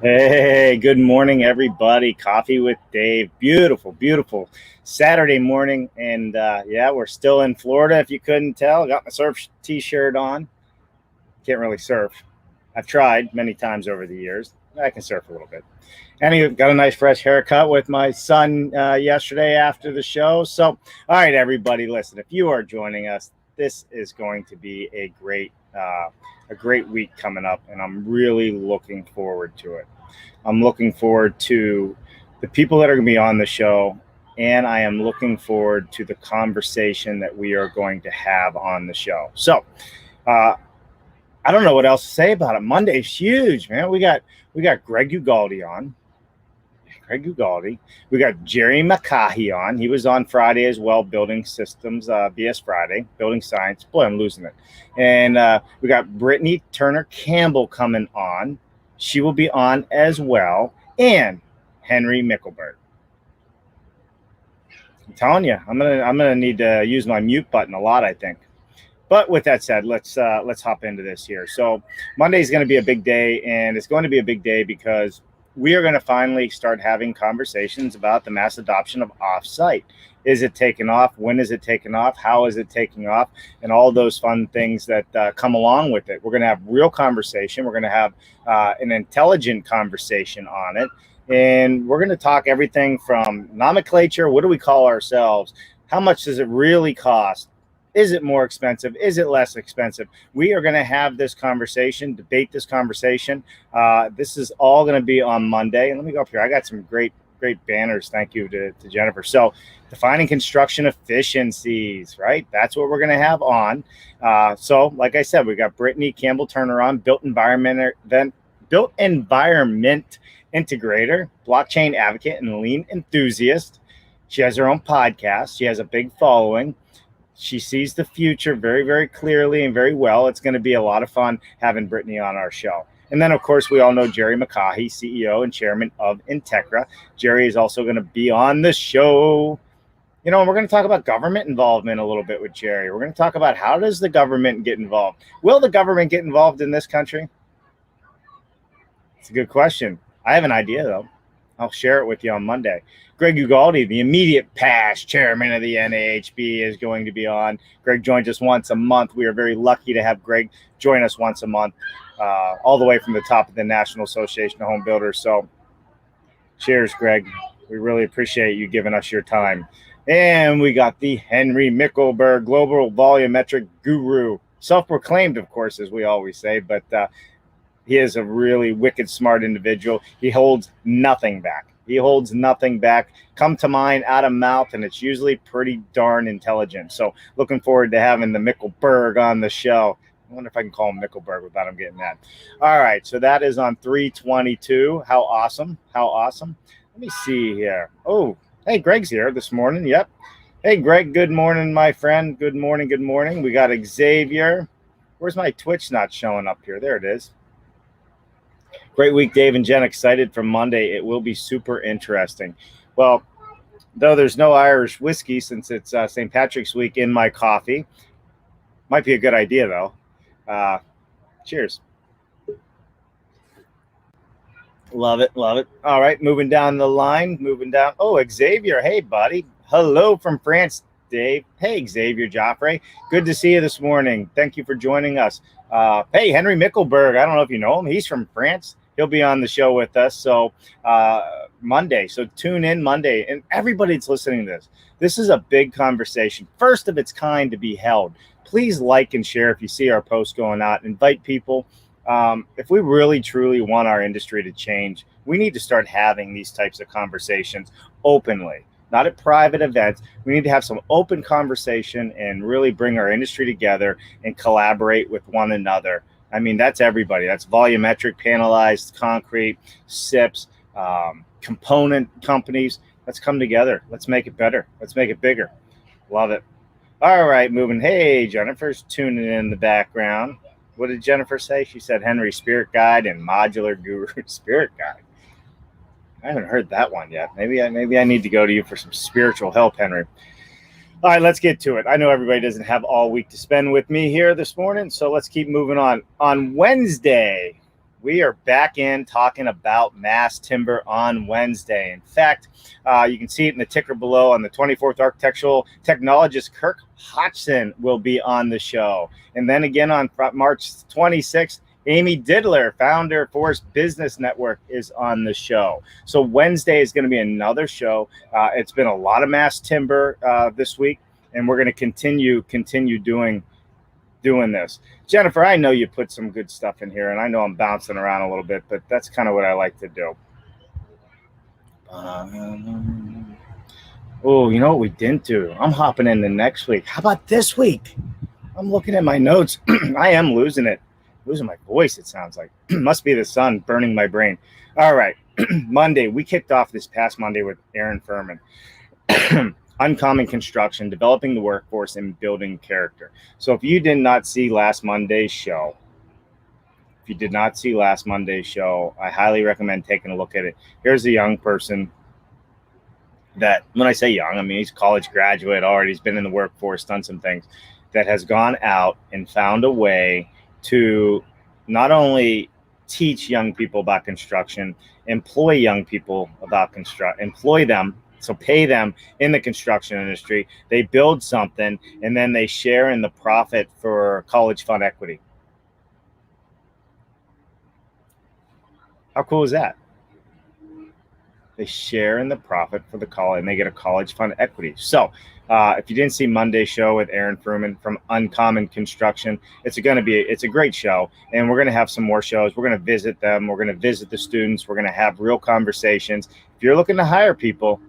Hey, good morning, everybody. Coffee with Dave. Beautiful, beautiful Saturday morning. And yeah, we're still in Florida. If you couldn't tell, got my surf t-shirt on. Can't really surf. I've tried many times over the years. I can surf a little bit. Anyway, got a nice fresh haircut with my son yesterday after the show. So, all right, everybody, listen. If you are joining us, this is going to be a great week coming up, and I'm really looking forward to it. I'm looking forward to the people that are going to be on the show, and I am looking forward to the conversation that we are going to have on the show. So, uh, I don't know what else to say about it. Monday's huge, man. We got Greg Ugaldi on. Greg Ugaldi. We got Jerry McCahey on. He was on Friday as well, Building Systems, BS Friday, Building Science. Boy, I'm losing it. And we got Brittany Turner Campbell coming on. She will be on as well. And Henry Mickelberg. I'm telling you, I'm gonna need to use my mute button a lot, I think. But with that said, let's hop into this here. So Monday is going to be a big day, and it's going to be a big day because we are going to finally start having conversations about the mass adoption of offsite. Is it taking off? When is it taking off? How is it taking off? And all those fun things that come along with it. We're going to have real conversation. We're going to have an intelligent conversation on it. And we're going to talk everything from nomenclature. What do we call ourselves? How much does it really cost? Is it more expensive? Is it less expensive? We are going to have this conversation, debate this conversation. This is all going to be on Monday. And let me go up here. I got some great banners. Thank you to Jennifer. So defining construction efficiencies, right? That's what we're going to have on. So like I said, we got Brittany Campbell Turner on, built environment integrator, blockchain advocate, and lean enthusiast. She has her own podcast. She has a big following. She sees the future very, very clearly and very well. It's going to be a lot of fun having Brittany on our show. And then, of course, we all know Jerry McCahey, CEO and chairman of Integra. Jerry is also going to be on the show. You know, we're going to talk about government involvement a little bit with Jerry. We're going to talk about how does the government get involved? Will the government get involved in this country? It's a good question. I have an idea, though. I'll share it with you on Monday. Greg Ugaldi, the immediate past chairman of the NAHB, is going to be on. Greg joins us once a month. We are very lucky to have Greg join us once a month, all the way from the top of the National Association of Home Builders. So cheers, Greg. We really appreciate you giving us your time. And we got the Henry Mickelberg, global volumetric guru. Self-proclaimed, of course, as we always say, but he is a really wicked smart individual. He holds nothing back. He holds nothing back. Come to mind out of mouth, and it's usually pretty darn intelligent. So looking forward to having the Mickelberg on the show. I wonder if I can call him Mickelberg without him getting mad. All right, so that is on 3/22. How awesome. How awesome. Let me see here. Oh, hey, Greg's here this morning. Yep. Hey, Greg, good morning, my friend. Good morning, good morning. We got Xavier. Where's my Twitch not showing up here? There it is. Great week, Dave and Jen. Excited for Monday. It will be super interesting. Well, though there's no Irish whiskey since it's St. Patrick's week in my coffee. Might be a good idea, though. Cheers. Love it, love it. All right, moving down the line, moving down. Oh, Xavier. Hey, buddy. Hello from France, Dave. Hey, Xavier Joffre. Good to see you this morning. Thank you for joining us. Hey, Henry Mickelberg. I don't know if you know him. He's from France. He'll be on the show with us. So Monday. So tune in Monday. And everybody that's listening to this, this is a big conversation. First of its kind to be held. Please like and share if you see our posts going out. Invite people. If we really, truly want our industry to change, we need to start having these types of conversations openly. Not at private events. We need to have some open conversation and really bring our industry together and collaborate with one another. I mean, that's everybody. That's volumetric, panelized concrete, SIPs, component companies. Let's come together. Let's make it better. Let's make it bigger. Love it. All right, moving. Hey, Jennifer's tuning in the background. What did Jennifer say? She said Henry Spirit Guide and Modular Guru Spirit Guide. I haven't heard that one yet. Maybe I need to go to you for some spiritual help, Henry. All right, let's get to it. I know everybody doesn't have all week to spend with me here this morning, so let's keep moving on. On Wednesday, We are back in talking about mass timber on Wednesday. In fact, you can see it in the ticker below on the 24th. Architectural technologist Kirk Hodgson will be on the show. And then again on March 26th, Amy Didler, founder of Forest Business Network, is on the show. So Wednesday is going to be another show. It's been a lot of mass timber this week, and we're going to continue doing this. Jennifer, I know you put some good stuff in here, and I know I'm bouncing around a little bit, but that's kind of what I like to do. Oh, you know what we didn't do? I'm hopping into next week. How about this week? I'm looking at my notes. I am losing my voice, it sounds like. Must be the sun burning my brain. All right. Monday, we kicked off this past Monday with Aaron Furman. Uncommon Construction, Developing the Workforce and Building Character. So if you did not see last Monday's show, I highly recommend taking a look at it. Here's a young person that, when I say young, I mean he's a college graduate already. He's been in the workforce, done some things, that has gone out and found a way to not only teach young people about construction, employ young people about employ them, so pay them in the construction industry. They build something, and then they share in the profit for college fund equity. How cool is that? They share in the profit for the college, and they get a college fund equity. So if you didn't see Monday's show with Aaron Furman from Uncommon Construction, it's a great show, and we're going to have some more shows. We're going to visit them. We're going to visit the students. We're going to have real conversations. If you're looking to hire people,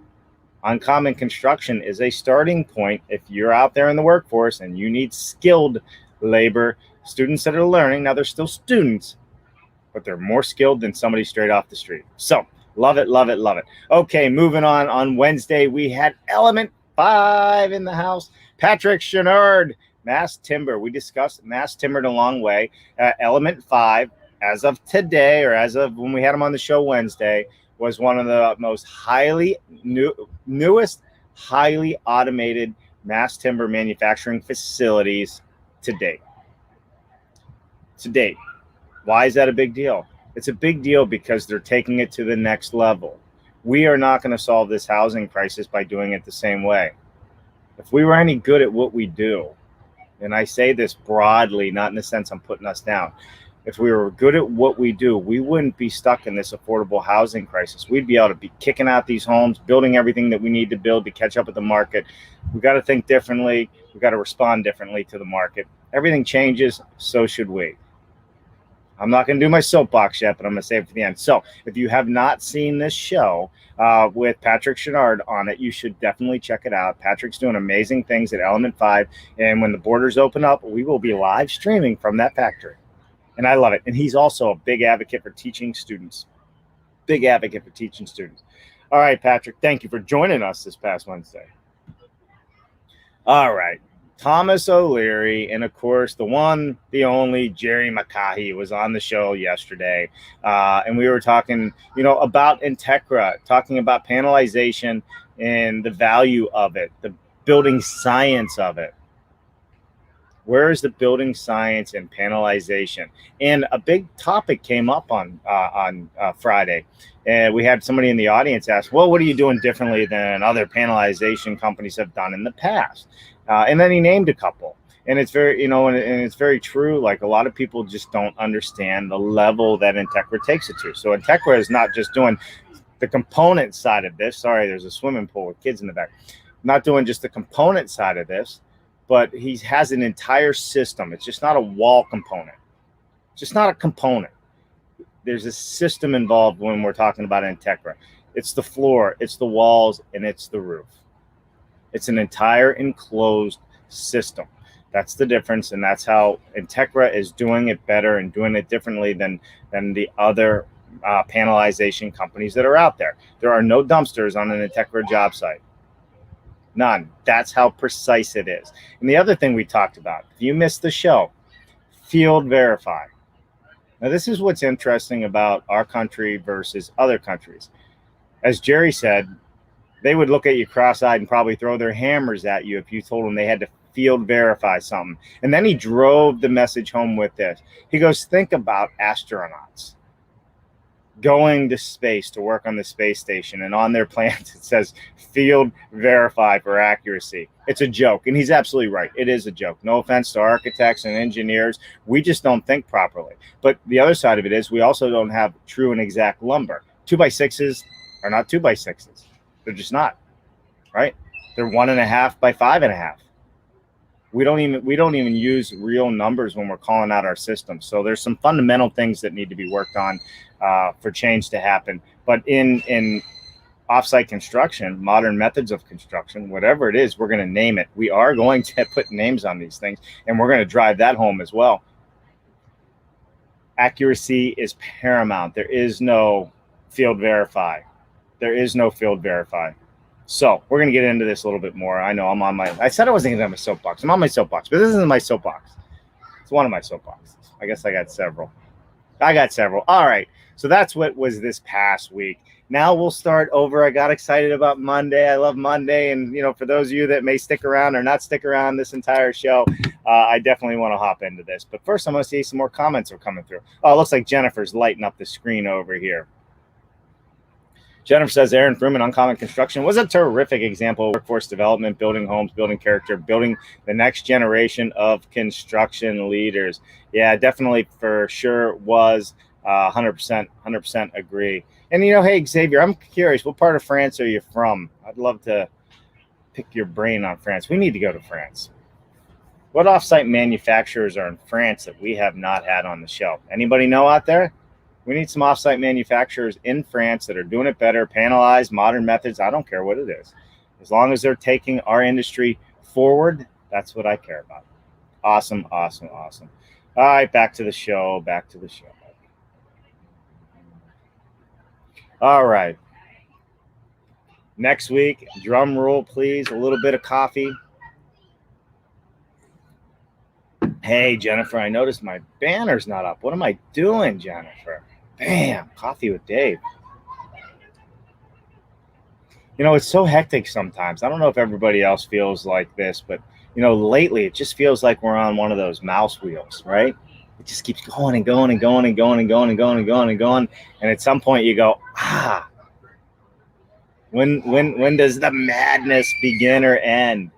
Uncommon Construction is a starting point. If you're out there in the workforce and you need skilled labor, students that are learning, now they're still students, but they're more skilled than somebody straight off the street. So love it, love it, love it. Okay, moving on. On Wednesday, we had Element 5 in the house. Patrick Chenard, mass timber. We discussed mass timbered a long way. Element 5, as of today, or as of when we had him on the show Wednesday, was one of the most newest, highly automated mass timber manufacturing facilities to date. Why is that a big deal? It's a big deal because they're taking it to the next level. We are not going to solve this housing crisis by doing it the same way. If we were any good at what we do, and I say this broadly, not in the sense I'm putting us down, if we were good at what we do, we wouldn't be stuck in this affordable housing crisis. We'd be able to be kicking out these homes, building everything that we need to build to catch up with the market. We got to think differently. We got to respond differently to the market. Everything changes, so should we. I'm not going to do my soapbox yet, but I'm going to save it for the end. So if you have not seen this show with Patrick Chenard on it, you should definitely check it out. Patrick's doing amazing things at Element 5. And when the borders open up, we will be live streaming from that factory. And I love it. And he's also a big advocate for teaching students. All right, Patrick, thank you for joining us this past Wednesday. All right. Thomas O'Leary, and of course, the one, the only Jerry McCahey was on the show yesterday. And we were talking, about Entekra, talking about panelization and the value of it, the building science of it. Where is the building science and panelization? And a big topic came up on Friday. And we had somebody in the audience ask, well, what are you doing differently than other panelization companies have done in the past? And then he named a couple. And it's very, and it's very true. Like, a lot of people just don't understand the level that Entekra takes it to. So Entekra is not just doing the component side of this. Sorry, there's a swimming pool with kids in the back. Not doing just the component side of this, but he has an entire system. It's just not a wall component. It's just not a component. There's a system involved when we're talking about Entekra. It's the floor, it's the walls, and it's the roof. It's an entire enclosed system. That's the difference, and that's how Entekra is doing it better and doing it differently than the other panelization companies that are out there. There are no dumpsters on an Entekra job site. None. That's how precise it is. And the other thing we talked about, if you missed the show, field verify. Now, this is what's interesting about our country versus other countries. As Jerry said, they would look at you cross-eyed and probably throw their hammers at you if you told them they had to field verify something. And then he drove the message home with this. He goes, think about astronauts. going to space to work on the space station, and on their plans it says field verified for accuracy. It's a joke, and he's absolutely right. It is a joke. No offense to architects and engineers. We just don't think properly. But the other side of it is we also don't have true and exact lumber. 2x6s are not 2x6s. They're just not, right? They're 1.5 by 5.5. We don't even use real numbers when we're calling out our system. So there's some fundamental things that need to be worked on for change to happen. But in offsite construction, modern methods of construction, whatever it is, we're going to name it. We are going to put names on these things, and we're going to drive that home as well. Accuracy is paramount. There is no field verify. There is no field verify. So we're going to get into this a little bit more. I know I said I wasn't going to have my soapbox. I'm on my soapbox, but this isn't my soapbox. It's one of my soapboxes. I guess I got several. All right. So that's what was this past week. Now we'll start over. I got excited about Monday. I love Monday. And, for those of you that may stick around or not stick around this entire show, I definitely want to hop into this. But first, I'm going to see some more comments are coming through. Oh, it looks like Jennifer's lighting up the screen over here. Jennifer says Aaron Fruman, Uncommon Construction, was a terrific example of workforce development, building homes, building character, building the next generation of construction leaders. Yeah, definitely for sure was 100% agree. And, hey, Xavier, I'm curious, what part of France are you from? I'd love to pick your brain on France. We need to go to France. What offsite manufacturers are in France that we have not had on the show? Anybody know out there? We need some offsite manufacturers in France that are doing it better, panelized, modern methods. I don't care what it is. As long as they're taking our industry forward, that's what I care about. Awesome. All right, back to the show. All right. Next week, drum roll, please. A little bit of coffee. Hey, Jennifer, I noticed my banner's not up. What am I doing, Jennifer? Bam, coffee with Dave. It's so hectic sometimes. I don't know if everybody else feels like this, but, lately it just feels like we're on one of those mouse wheels, right? It just keeps going and going and going and going and going and going and going and going. And at some point you go, when does the madness begin or end?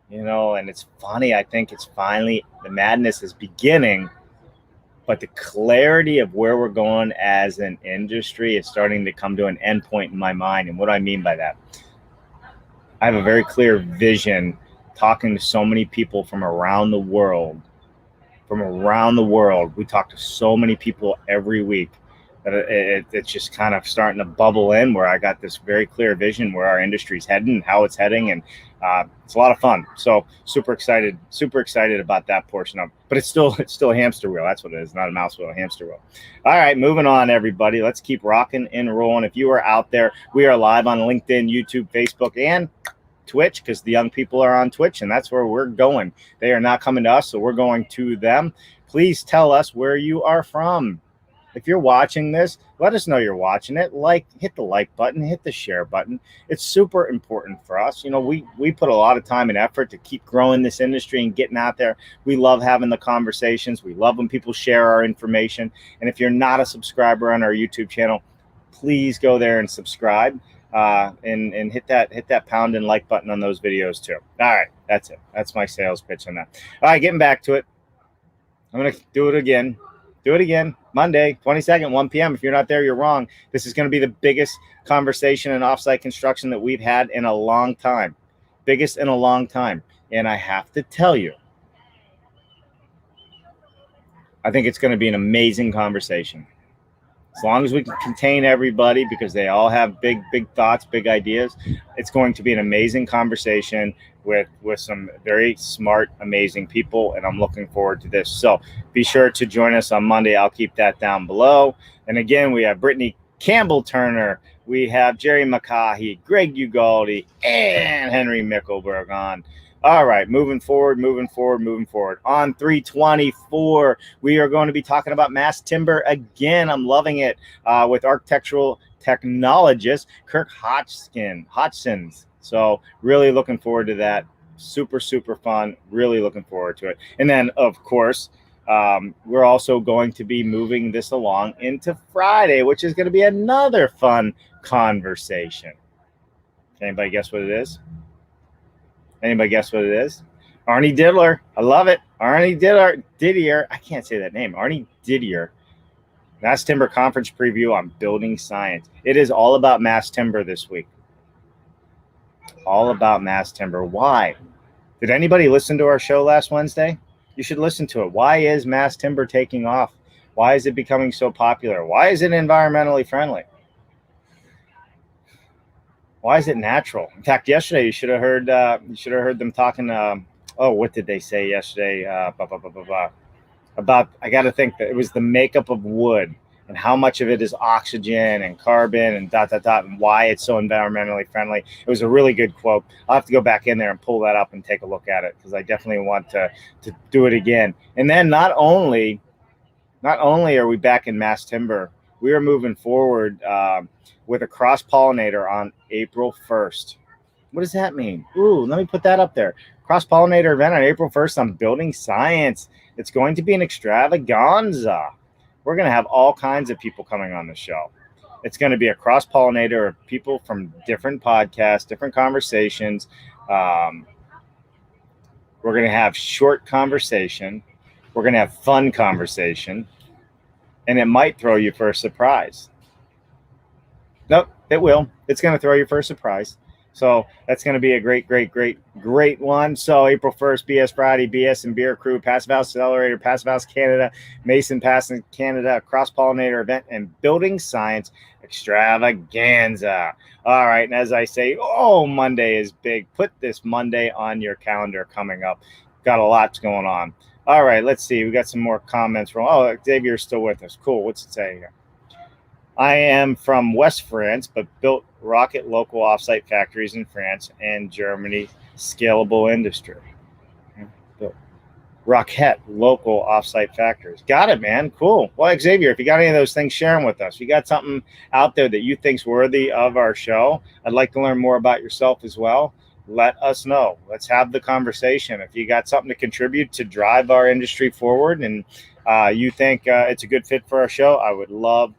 And it's funny. I think it's finally the madness is beginning, but the clarity of where we're going as an industry is starting to come to an end point in my mind. And what do I mean by that? I have a very clear vision talking to so many people from around the world. We talk to so many people every week that it's just kind of starting to bubble in where I got this very clear vision where our industry's heading and how it's heading. And it's a lot of fun. So super excited about that portion of it. But it's still a hamster wheel. That's what it is, not a mouse wheel, a hamster wheel. All right, moving on, everybody. Let's keep rocking and rolling. If you are out there, we are live on LinkedIn, YouTube, Facebook, and Twitch, because the young people are on Twitch, and that's where we're going. They are not coming to us, so we're going to them. Please tell us where you are from. If you're watching this, let us know you're watching it. Hit the like button, hit the share button. It's super important for us. We put a lot of time and effort to keep growing this industry and getting out there. We love having the conversations. We love when people share our information. And if you're not a subscriber on our YouTube channel, please go there and subscribe and hit that pound and like button on those videos too. All right, that's it. That's my sales pitch on that. All right, getting back to it. I'm going to do it again. Monday, 22nd, 1 p.m. If you're not there, you're wrong. This is going to be the biggest conversation in offsite construction that we've had in a long time. Biggest in a long time. And I have to tell you, I think it's going to be an amazing conversation. As long as we can contain everybody, because they all have big thoughts, big ideas, it's going to be an amazing conversation with some very smart, amazing people, and I'm looking forward to this. So be sure to join us on Monday. I'll keep that down below. And again, we have Brittany Campbell-Turner, we have Jerry McCahey, Greg Ugaldi, and Henry Mickelberg on. All right, moving forward. On 324, we are going to be talking about mass timber again. I'm loving it with architectural technologist Kirk Hodgson. So really looking forward to that. Super fun. Really looking forward to it. And then, of course, We're also going to be moving this along into Friday, which is going to be another fun conversation. Can anybody guess what it is? Anybody guess what it is? Arnie Diddler. I love it. Arnie Didier. I can't say that name. Arnie Didier. Mass Timber Conference preview on building science. It is all about mass timber this week. All about mass timber. Why? Did anybody listen to our show last Wednesday? You should listen to it. Why is mass timber taking off? Why is it becoming so popular? Why is it environmentally friendly? Why is it natural? In fact, yesterday you should have heard them talking. What did they say yesterday? About I got to think that it was the makeup of wood and how much of it is oxygen and carbon and ... and why it's so environmentally friendly. It was a really good quote. I'll have to go back in there and pull that up and take a look at it because I definitely want to do it again. And then not only are we back in mass timber, we are moving forward with a cross-pollinator on April 1st. What does that mean? Ooh, let me put that up there. Cross-pollinator event on April 1st on building science. It's going to be an extravaganza. We're going to have all kinds of people coming on the show. It's going to be a cross-pollinator of people from different podcasts, different conversations. We're going to have short conversation. We're going to have fun conversation. And it might throw you for a surprise. Nope, it will. It's going to throw you for a surprise. So that's going to be a great one. So April 1st, BS Friday, BS and Beer Crew, Passive House Accelerator, Passive House Canada, Mason Pass in Canada, cross-pollinator event, and building science extravaganza. All right, and as I say, Monday is big. Put this Monday on your calendar coming up. Got a lot going on. All right, let's see. We got some more comments from, Xavier's still with us. Cool. What's it say here? I am from West France, but built rocket local offsite factories in France and Germany, scalable industry. Built rocket local offsite factories. Got it, man. Cool. Well, Xavier, if you got any of those things, share them with us. If you got something out there that you think's worthy of our show, I'd like to learn more about yourself as well. Let us know. Let's have the conversation. If you got something to contribute to drive our industry forward and you think it's a good fit for our show, I would love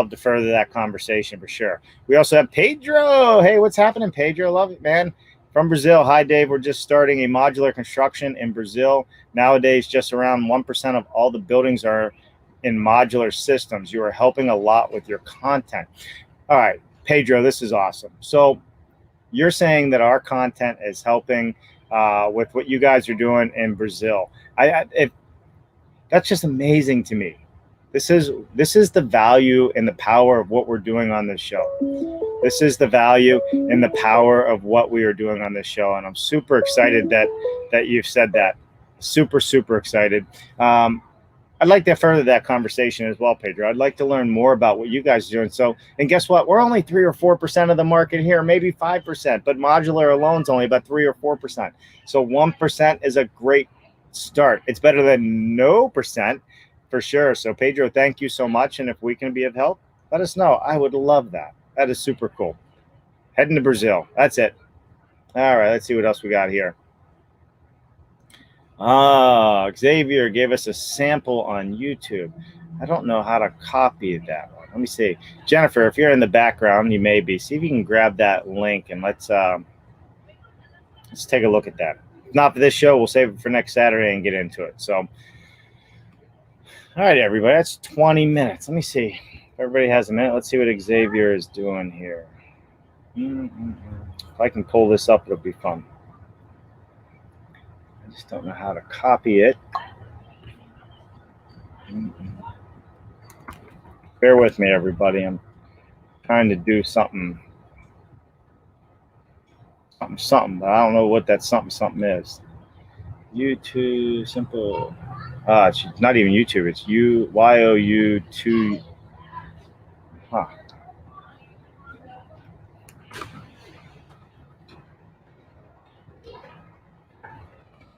to further that conversation for sure. We also have Pedro. Hey, what's happening, Pedro? Love it, man. From Brazil. Hi, Dave. We're just starting a modular construction in Brazil. Nowadays, just around 1% of all the buildings are in modular systems. You are helping a lot with your content. All right, Pedro, this is awesome. So you're saying that our content is helping with what you guys are doing in Brazil. That's just amazing to me. This is the value and the power of what we're doing on this show. This is the value and the power of what we are doing on this show. And I'm super excited that you've said that. Super, super excited. I'd like to further that conversation as well, Pedro. I'd like to learn more about what you guys are doing. So, and guess what? We're only 3 or 4% of the market here, maybe 5%, but modular alone is only about 3 or 4%. So 1% is a great start. It's better than no percent. For sure. So Pedro, thank you so much. And if we can be of help, let us know. I would love that. That is super cool. Heading to Brazil. That's it. All right. Let's see what else we got here. Xavier gave us a sample on YouTube. I don't know how to copy that one. Let me see. Jennifer, if you're in the background, you may be. See if you can grab that link and let's take a look at that. If not for this show, we'll save it for next Saturday and get into it. So all right, everybody, that's 20 minutes. Let me see. Everybody has a minute. Let's see what Xavier is doing here. If I can pull this up, it'll be fun. I just don't know how to copy it. Bear with me, everybody. I'm trying to do something, but I don't know what that something is. YouTube, simple. It's not even YouTube. It's YOU2. Huh.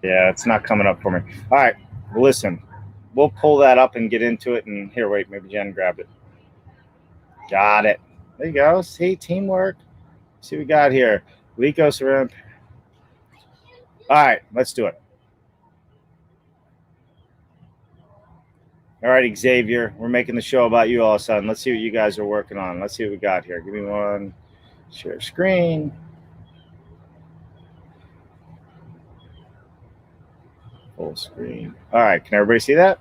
Yeah, it's not coming up for me. All right, listen. We'll pull that up and get into it. And here, wait, maybe Jen grabbed it. Got it. There you go. See, teamwork. See what we got here. Lycos around. All right, let's do it. All right, Xavier, we're making the show about you all of a sudden. Let's see what you guys are working on. Let's see what we got here. Give me one. Share screen. Full screen. All right, can everybody see that?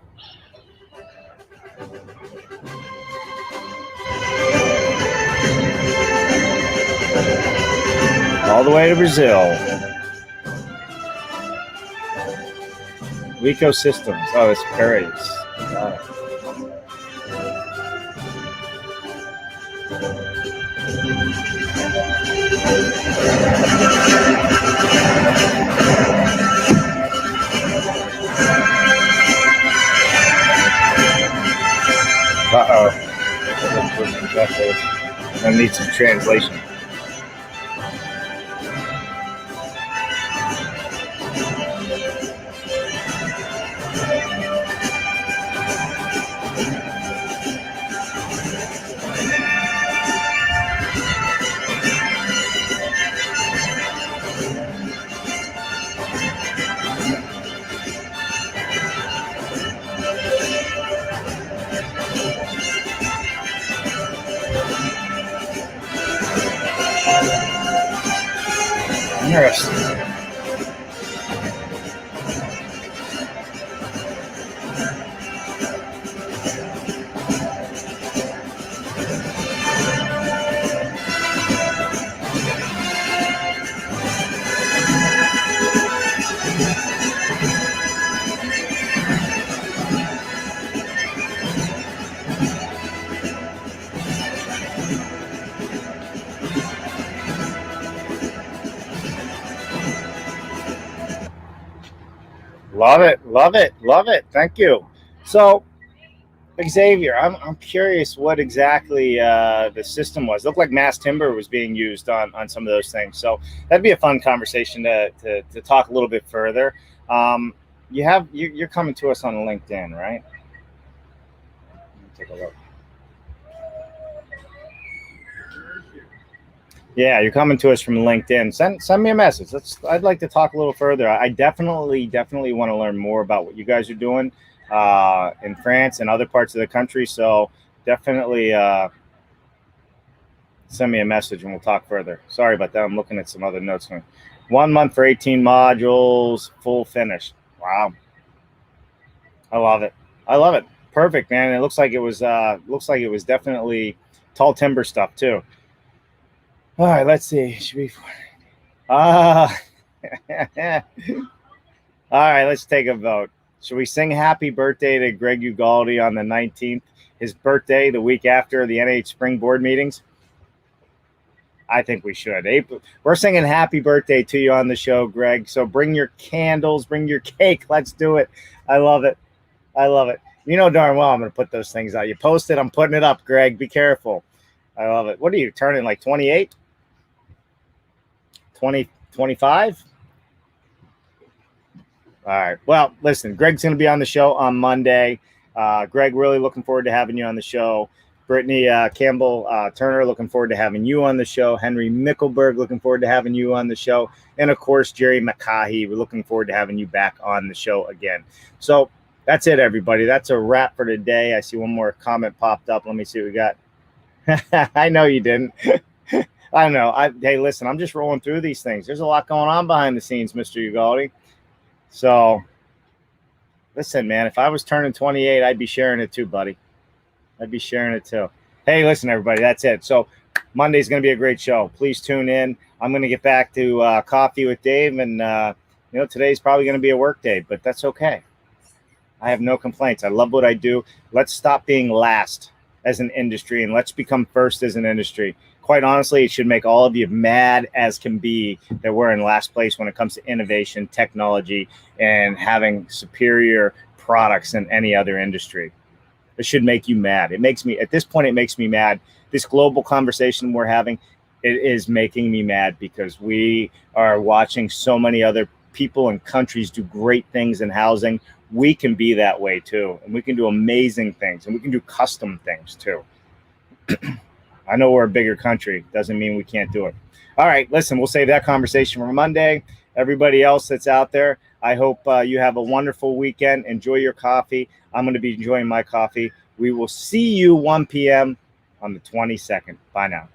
All the way to Brazil. Rico Systems. Oh, it's Paris. Uh-oh. I need some translation. Interesting. Love it, love it, love it. Thank you. So, Xavier, I'm curious what exactly the system was. It looked like mass timber was being used on some of those things. So that'd be a fun conversation to talk a little bit further. You're coming to us on LinkedIn, right? Take a look. Yeah, you're coming to us from LinkedIn. Send me a message. I'd like to talk a little further. I definitely want to learn more about what you guys are doing in France and other parts of the country. So definitely send me a message and we'll talk further. Sorry about that. I'm looking at some other notes. 1 month for 18 modules, full finished. Wow, I love it. I love it. Perfect, man. It looks like it was definitely tall timber stuff too. All right, let's see. Should we? All right, let's take a vote. Should we sing happy birthday to Greg Ugaldi on the 19th, his birthday, the week after the NH Spring Board meetings? I think we should. We're singing happy birthday to you on the show, Greg. So bring your candles, bring your cake. Let's do it. I love it. I love it. You know darn well I'm going to put those things out. You post it, I'm putting it up, Greg. Be careful. I love it. What are you, turning like 28? 20, 25? All right. Well, listen, Greg's going to be on the show on Monday. Greg, really looking forward to having you on the show. Brittany Campbell Turner, looking forward to having you on the show. Henry Mickelberg, looking forward to having you on the show. And, of course, Jerry McCahey, we're looking forward to having you back on the show again. So that's it, everybody. That's a wrap for today. I see one more comment popped up. Let me see what we got. I know you didn't. I know. Hey, listen, I'm just rolling through these things. There's a lot going on behind the scenes, Mr. Ugaldi. So, listen, man, if I was turning 28, I'd be sharing it too, buddy. I'd be sharing it too. Hey, listen, everybody, that's it. So, Monday's going to be a great show. Please tune in. I'm going to get back to coffee with Dave, and, today's probably going to be a work day, but that's okay. I have no complaints. I love what I do. Let's stop being last as an industry, and let's become first as an industry. Quite honestly, it should make all of you mad as can be that we're in last place when it comes to innovation, technology, and having superior products than any other industry. It should make you mad. It makes me, at this point, it makes me mad. This global conversation we're having, it is making me mad because we are watching so many other people and countries do great things in housing. We can be that way too. And we can do amazing things, and we can do custom things too. I know we're a bigger country. Doesn't mean we can't do it. All right, listen, we'll save that conversation for Monday. Everybody else that's out there, I hope you have a wonderful weekend. Enjoy your coffee. I'm going to be enjoying my coffee. We will see you 1 p.m. on the 22nd. Bye now.